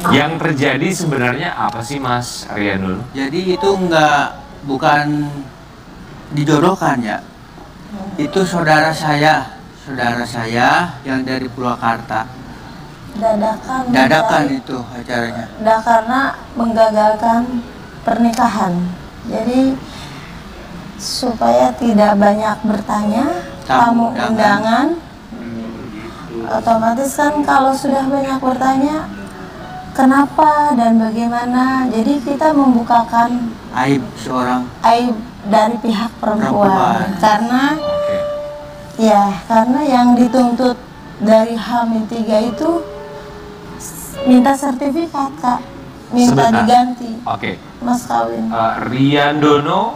Yang terjadi sebenarnya apa sih Mas Rian? Jadi itu bukan dijodohkan ya. Itu saudara saya yang dari Purwakarta. Dadakan itu acaranya. Karena menggagalkan pernikahan. Jadi supaya tidak banyak bertanya, tamu undangan. Otomatis kan kalau sudah banyak bertanya, kenapa dan bagaimana, jadi kita membukakan aib dari pihak perempuan. Karena yang dituntut dari H-3 itu minta sertifikat, Kak, minta diganti. Mas kawin. Rian Dono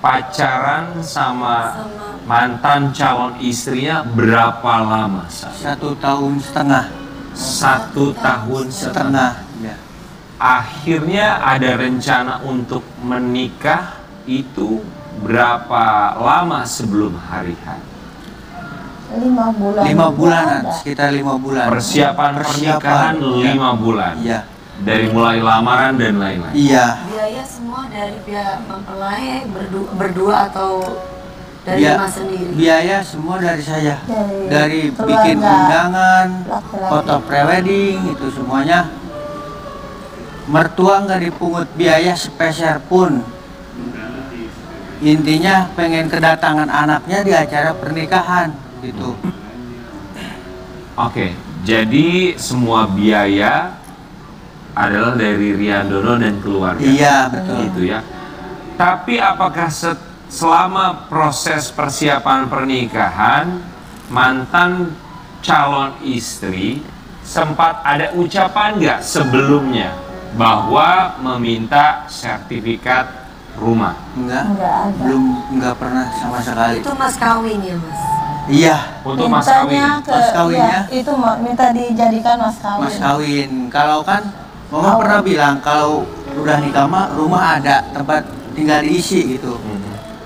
pacaran sama mantan calon istrinya berapa lama? 1 tahun setengah. 1 tahun setengah. Ya. Akhirnya ada rencana untuk menikah itu berapa lama sebelum hari H? 5 bulan. 5 bulanan, sekitar 5 bulan. Persiapan pernikahan 5 bulan. Iya. Dari mulai lamaran dan lain-lain. Iya. Biaya semua dari pihak mempelai berdua atau dari Mas sendiri? Biaya semua dari saya. Dari bikin undangan, foto prewedding, itu semuanya. Mertua nggak dipungut biaya sepeser pun. Intinya pengen kedatangan anaknya di acara pernikahan gitu. Jadi semua biaya adalah dari Rian Dono dan keluarga. Iya, betul. Gitu ya. Tapi apakah selama proses persiapan pernikahan, mantan calon istri sempat ada ucapan nggak sebelumnya bahwa meminta sertifikat rumah? Enggak pernah sama sekali. Itu mas kawin ya, Mas? Iya. Untuk mas kawin. Mas kawinnya? Itu minta dijadikan mas kawin. Mas kawin. Kalau kan Mama pernah bilang kalau udah nikah mah rumah ada tempat tinggal diisi gitu.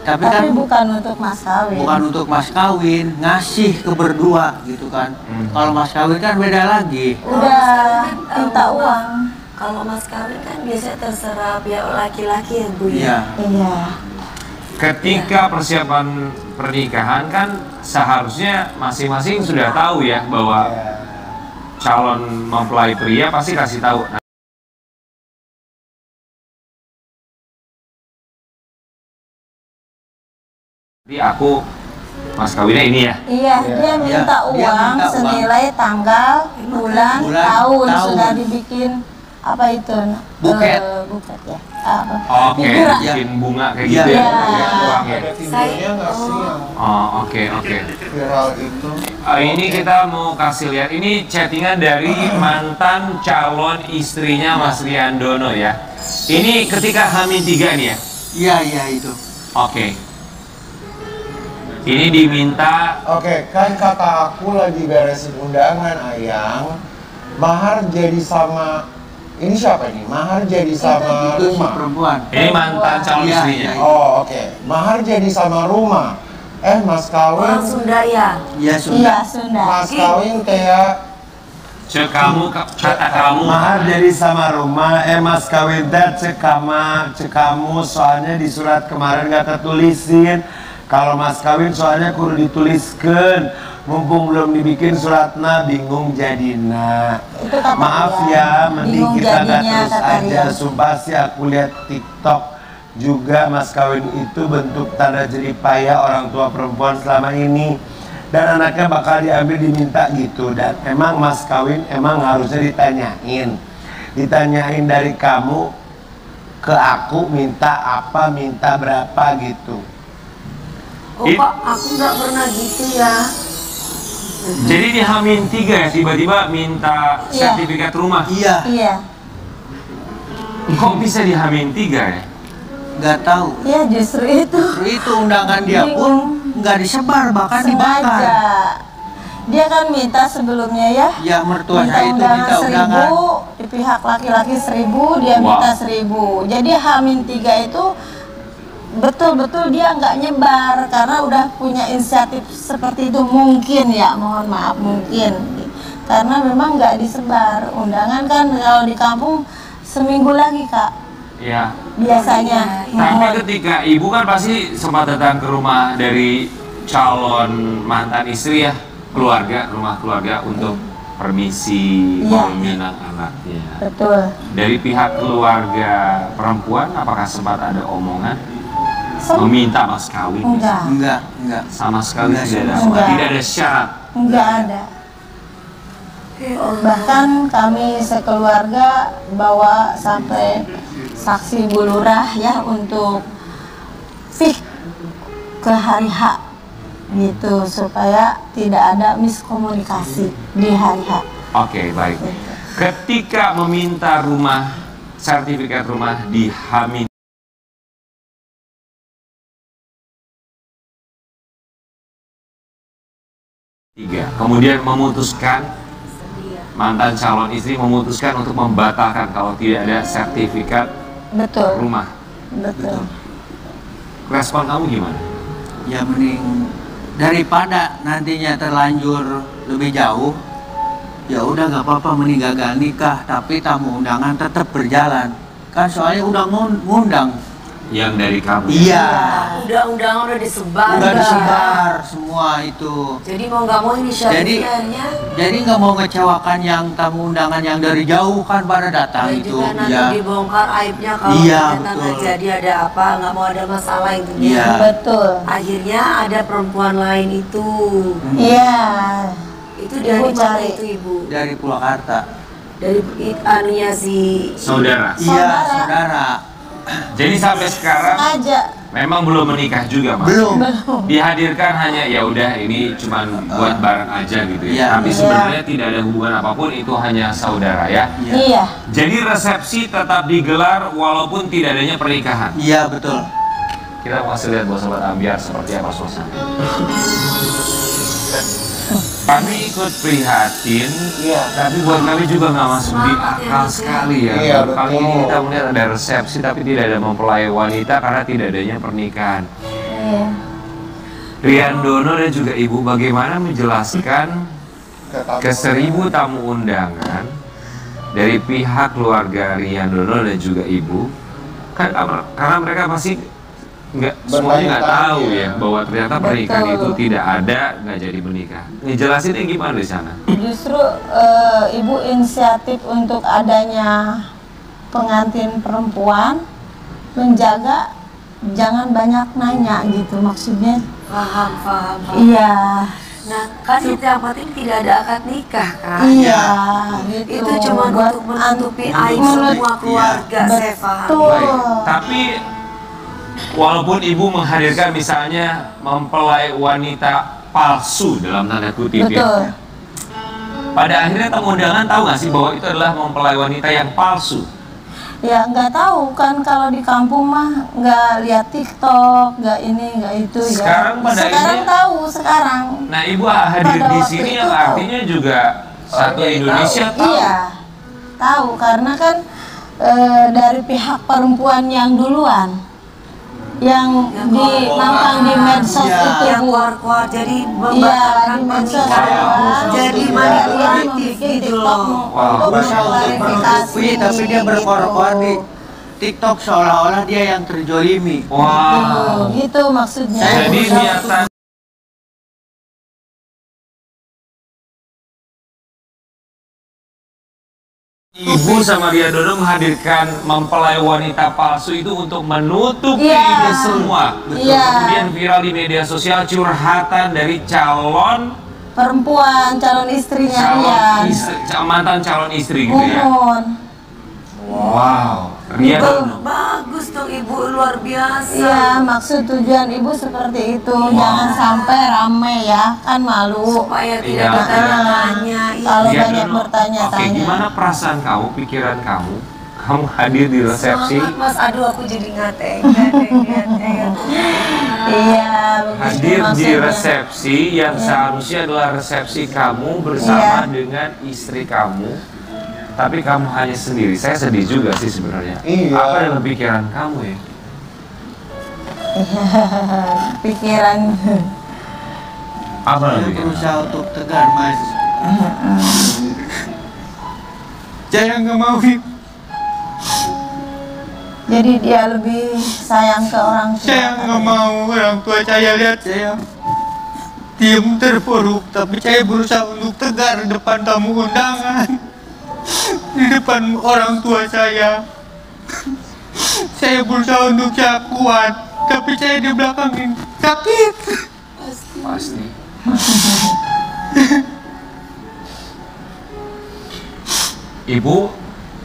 Tapi kan bukan untuk mas kawin. Bukan untuk mas kawin, ngasih ke berdua gitu kan. Kalau mas kawin kan beda lagi. Udah minta uang. Kalau mas kawin kan biasanya terserah pihak laki-laki ya, Bu. Iya. Ketika persiapan pernikahan kan seharusnya masing-masing sudah tahu ya bahwa calon mempelai pria pasti kasih tahu. Jadi aku mas kawinnya ini ya? Iya, dia minta uang senilai tanggal, bulan, tahun. Sudah dibikin apa itu? Buket. Buket ya. Bikin bunga kayak gitu ya? Uangnya. Oke. Viral itu. Ini kita mau kasih lihat, ini chattingan dari mantan calon istrinya Mas Rian Dono ya. Ini ketika H-3 nih ya? Iya itu. Ini diminta. Kan kata aku lagi beresin undangan Ayang. Mahar jadi sama, ini siapa nih? Mahar jadi sama rumah. Perempuan. Ini mantan calon istrinya. Mahar jadi sama rumah. Mas kawin. Orang Sunda ya? Iya Sunda. Mas kawin kayak Cek kamu, kata kamu. Mahar jadi sama rumah, mas kawin teh cek kamu, soalnya di surat kemarin gak ketulisin. Kalau mas kawin soalnya kudu dituliskan, mumpung belum dibikin suratna, bingung jadina. Maaf ya, mending kita gak terus aja. Sumpah sih aku lihat TikTok juga mas kawin itu bentuk tanda jerih payah orang tua perempuan selama ini. Dan anaknya bakal diambil diminta gitu. Dan emang mas kawin emang harusnya ditanyain dari kamu ke aku minta apa, minta berapa gitu. Pak, aku nggak pernah gitu ya. Jadi di H-3 ya tiba-tiba minta sertifikat rumah. Iya. Kok bisa di H-3 ya? Nggak tahu. Iya justru itu undangan dia pun nggak disebar, bahkan dibakar. Dia kan minta sebelumnya ya. Ya mertua saya itu minta undangan 1.000, di pihak laki-laki 1.000, dia minta 1.000. Jadi H-3 itu betul-betul dia nggak nyebar karena udah punya inisiatif seperti itu mungkin ya, mohon maaf mungkin. karena memang nggak disebar. Undangan kan kalau di kampung seminggu lagi Kak Ya. biasanya. Tapi ketika ibu kan pasti sempat datang ke rumah dari calon mantan istri ya, keluarga, rumah keluarga untuk permisi Iya. mau meminang anaknya. Betul. Dari pihak keluarga perempuan, apakah sempat ada omongan Sem- meminta mas kawin? Enggak, Enggak. Sama sekali Enggak, tidak ada, enggak. tidak ada syarat. enggak ada. Bahkan kami sekeluarga bawa sampai saksi Bu Lurah ya untuk fix ke hari H gitu supaya tidak ada miskomunikasi di hari H. Oke, baik. Ketika meminta sertifikat rumah di Hamin tiga, kemudian mantan calon istri memutuskan untuk membatalkan kalau tidak ada sertifikat Betul, rumah. betul. Respon kamu gimana? Ya mending daripada nantinya terlanjur lebih jauh, ya udah nggak apa-apa mending gagal nikah, tapi tamu undangan tetap berjalan. Kan soalnya udah ngundang. Yang dari kamu? Iya. Undang-undang udah disebar. Udah disebar semua itu. Jadi mau nggak mau ini syaratnya. Jadi nggak mau ngecewakan yang tamu undangan yang dari jauh kan pada datang Dan itu. juga nanti Ya. dibongkar aibnya kalau Iya, ternyata betul. nggak jadi ada apa, nggak mau ada masalah intinya. Iya. Betul. Akhirnya ada perempuan lain itu. Iya. Itu dari Ibu mana cari. itu ibu? Dari Purwakarta. Dari anunya si Saudara. Iya, saudara. Jadi sampai sekarang Aja. memang belum menikah juga, Mas? Belum. Dihadirkan hanya ya udah ini cuman buat bareng aja gitu ya. Iya. Tapi Iya. sebenarnya tidak ada hubungan apapun, itu hanya saudara ya. Iya. Jadi resepsi tetap digelar walaupun tidak adanya pernikahan. Iya, betul. Kita masih lihat buat sobat ambiar seperti apa suasana. Kami ikut prihatin, Iya. tapi buat kami juga nggak masuk di akal sekali ya. Iya, Kali betul. ini kita melihat ada resepsi tapi tidak ada mempelai wanita karena tidak adanya pernikahan. Iya. Rian Dono dan juga Ibu bagaimana menjelaskan ke 1000 tamu undangan dari pihak keluarga Rian Dono dan juga Ibu, kan karena mereka pasti semuanya nggak tahu ya bahwa ternyata pernikahan Betul. itu tidak ada, nggak jadi menikah. Ngejelasinnya gimana di sana? Justru ibu inisiatif untuk adanya pengantin perempuan menjaga jangan banyak nanya gitu maksudnya. paham. Iya. Nah kan itu yang penting tidak ada akad nikah kan. Iya, gitu. Itu cuma Buat untuk menutupi aib menut- semua keluarga, saya paham. Betul. Baik, tapi walaupun Ibu menghadirkan misalnya mempelai wanita palsu dalam tanda kutip Betul. ya, pada akhirnya tamu undangan tahu nggak sih bahwa itu adalah mempelai wanita yang palsu? Ya nggak tahu kan kalau di kampung mah nggak lihat TikTok, nggak ini nggak itu ya. Sekarang pada Sekarang akhirnya- tahu sekarang. Nah, Ibu hadir Pada di waktu sini itu yang tahu. artinya juga satu Indonesia tahu. Iya, tahu karena kan dari pihak perempuan yang duluan yang nampang di medsos Iya. itu Yang Bu. keluar-keluar jadi Iya, membatalkan di medsos pernikahan. Jadi manipulatif bikin gitu TikTok loh. Wow. untuk Berusaha untuk mengklarifikasi menutupi, tapi dia gitu. berkor-kor di TikTok seolah-olah dia yang terjolimi. Wow. Gitu maksudnya. Jadi Berusaha niatan Ibu sama Ria Dono menghadirkan mempelai wanita palsu itu untuk menutupi Iya. ini semua. Iya. Kemudian viral di media sosial curhatan dari perempuan calon istrinya Rian. mantan calon istri gitu ya. Umun. Wow. Ria Itu. Dono. Bagus dong ibu, luar biasa. Iya, maksud tujuan ibu seperti itu. Jangan sampai rame ya, kan malu. Supaya Iya. tidak bertanya-tanya. Iya. Kalau Ria banyak Dono. Oke, bertanya-tanya. gimana perasaan kamu, pikiran kamu? Kamu hadir di resepsi, Semangat mas, aduh aku jadi ngateng. Iya, begitu hadir di maksudnya. resepsi yang seharusnya adalah resepsi kamu bersama dengan istri kamu, tapi kamu hanya sendiri. Saya sedih juga sih sebenarnya. Iya. Apa dalam pikiran kamu ya? Pikiran. Apa dalam Dia pikiran? berusaha untuk tegar, Mas. Saya nggak mau. Jadi dia lebih sayang ke orang tua. Saya nggak mau orang tua saya lihat saya diam terpuruk, tapi saya berusaha untuk tegar di depan tamu undangan, di depan orang tua saya. Saya berusaha untuk saya kuat, tapi saya di belakang ini sakit. Pasti. Ibu,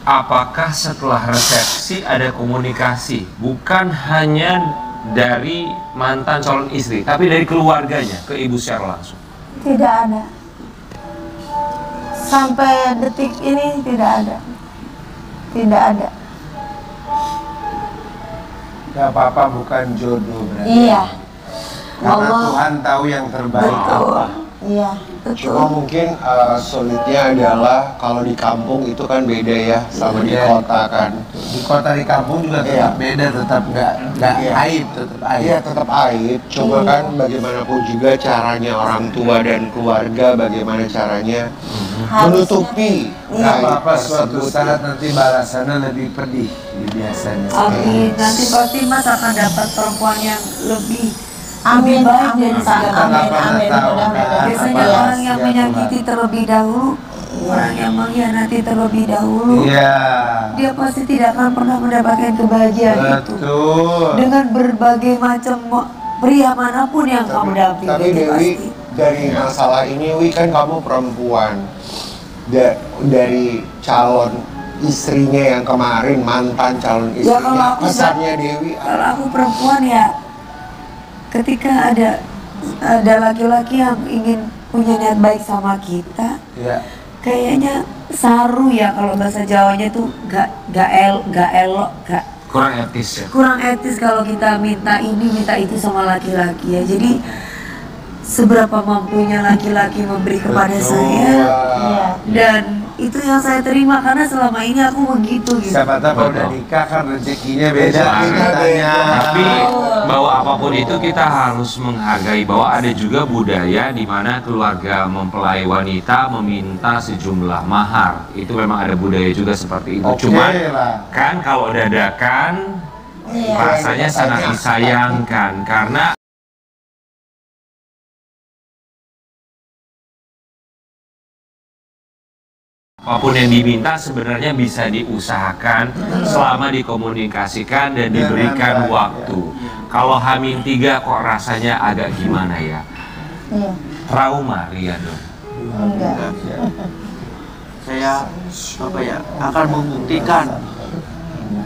apakah setelah resepsi ada komunikasi? Bukan hanya dari mantan calon istri, tapi dari keluarganya ke ibu secara langsung? Tidak ada. Sampai detik ini tidak ada. Tidak ada. Gak apa-apa, bukan jodoh berarti. Iya. Karena Allah. Tuhan tahu yang terbaik Betul. apa. Iya, Cuma betul. mungkin sulitnya adalah kalau di kampung itu kan beda ya sama di Iya. kota kan. Di kota di kampung juga Iya. tetap beda, tetap nggak Iya. aib, tetap aib. Iya tetap aib. Coba kan bagaimanapun juga caranya orang tua dan keluarga bagaimana caranya menutupi Nggak aib apa-apa, suatu tersebut. saat nanti balasannya lebih pedih biasanya. Amin. Nanti pasti Mas akan dapat perempuan yang lebih Amin, baik amin, dari Kak. segala Amin, Kita amin. tahu, Mudah-mudahan. kan? Biasanya Apa orang yang rahasia menyakiti Tuhan. terlebih dahulu, orang yang mengkhianati terlebih dahulu, Iya. dia pasti tidak akan pernah mendapatkan kebahagiaan itu. Betul. Dengan berbagai macam pria manapun yang kamu dampingi, Tapi itu Dewi, pasti. dari masalah ini Wi kan kamu perempuan. Dari calon istrinya yang kemarin, mantan calon Ya, kalau istrinya, aku pesannya Dewi Kalau aku perempuan ya, ketika ada laki-laki yang ingin punya niat baik sama kita, Iya. kayaknya saru ya kalau bahasa Jawanya tuh gak elok, gak Kurang etis ya? kurang etis kalau kita minta ini minta itu sama laki-laki ya. Jadi seberapa mampunya laki-laki memberi kepada Betul. saya, Iya. dan itu yang saya terima karena selama ini aku begitu gitu. Siapa tahu kalau udah Betul. nikah kan rezekinya beda Rezekinya ceritanya. beda. Tapi bahwa apapun itu kita harus menghargai bahwa ada juga budaya di mana keluarga mempelai wanita meminta sejumlah mahar. Itu memang ada budaya juga seperti itu. Oke Cuman lah. kan kalau dadakan Iya. rasanya sangat disayangkan karena apapun yang diminta sebenarnya bisa diusahakan selama dikomunikasikan dan diberikan waktu. Kalau H-3 kok rasanya agak gimana ya? Iya. Trauma, Riado. Enggak. Saya apa ya akan membuktikan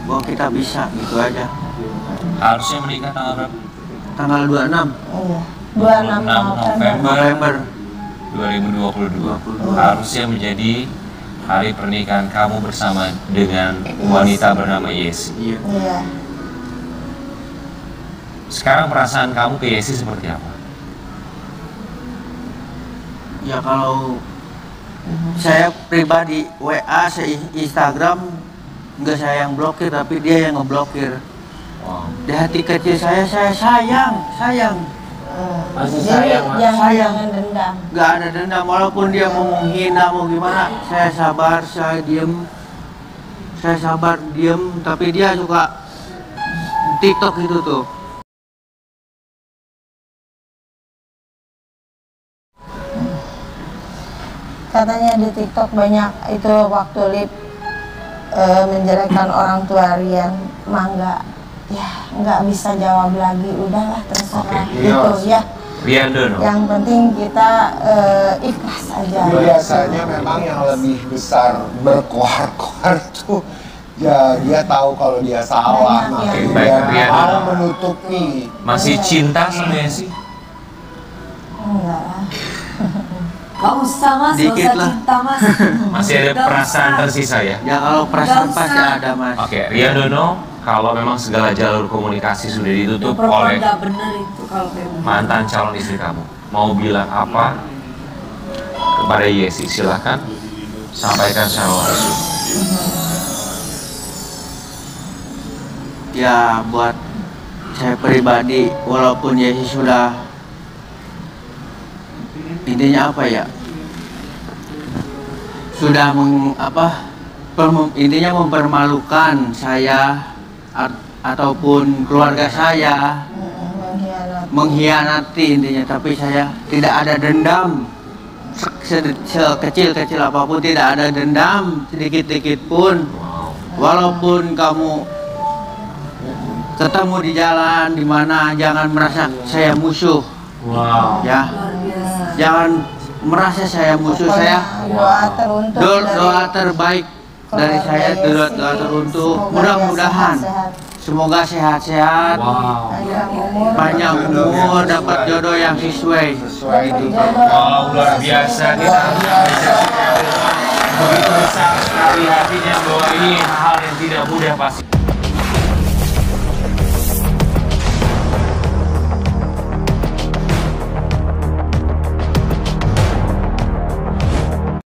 bahwa kita bisa gitu aja. Harusnya menikah tanggal berapa? Tanggal 26 Iya. 26 November. November 2022 harusnya menjadi hari pernikahan kamu bersama dengan wanita bernama Yesi. Iya. Iya. Sekarang perasaan kamu ke Yesi seperti apa? Ya kalau saya pribadi WA, Instagram nggak saya yang blokir tapi dia yang ngeblokir. Wow. Di hati kecil saya sayang. Masih Jadi sayang, Mas? jangan dendam. Nggak ada dendam walaupun dia mau menghina mau gimana. Saya sabar, saya diem. Saya sabar diem tapi dia suka TikTok itu tuh. Katanya di TikTok banyak itu waktu live menjelekkan orang tua Rian. Mangga ya nggak bisa jawab lagi, udahlah terserah Oke, gitu ya. Rian Dono. Yang penting kita ikhlas aja. biasanya memang yang lebih besar berkoar-koar tuh ya dia tahu kalau dia salah, Banyak makanya yang- Baik, dia Rian. mau menutupi. Masih cinta sama Yesi? Enggak lah. Gak usah Mas, gak Dikit usah lah. cinta Mas. Masih ada Gak perasaan usah. tersisa ya? Ya kalau perasaan Nggak usah. pasti ada mas. Oke, Rian Dono, kalau memang segala jalur komunikasi sudah ditutup Perempuan oleh gak bener itu kalau kayak begitu. mantan calon istri kamu, mau bilang apa kepada Yesi? Silahkan sampaikan secara langsung. Ya buat saya pribadi walaupun Yesi sudah intinya apa ya sudah intinya mempermalukan saya ataupun keluarga saya, mengkhianati intinya. Tapi saya tidak ada dendam, sekecil-kecil apapun tidak ada dendam sedikit-sedikit pun. Walaupun kamu ketemu di jalan di mana, jangan merasa saya musuh. Ya, jangan merasa saya musuh. Saya doa terbaik dari saya, doa teruntuk. Mudah-mudahan semoga sehat-sehat, panjang umur, dapat jodoh yang sesuai. Gitu. Wow, luar biasa kita begitu besar sekali hatinya bahwa ini hal yang tidak mudah pasti.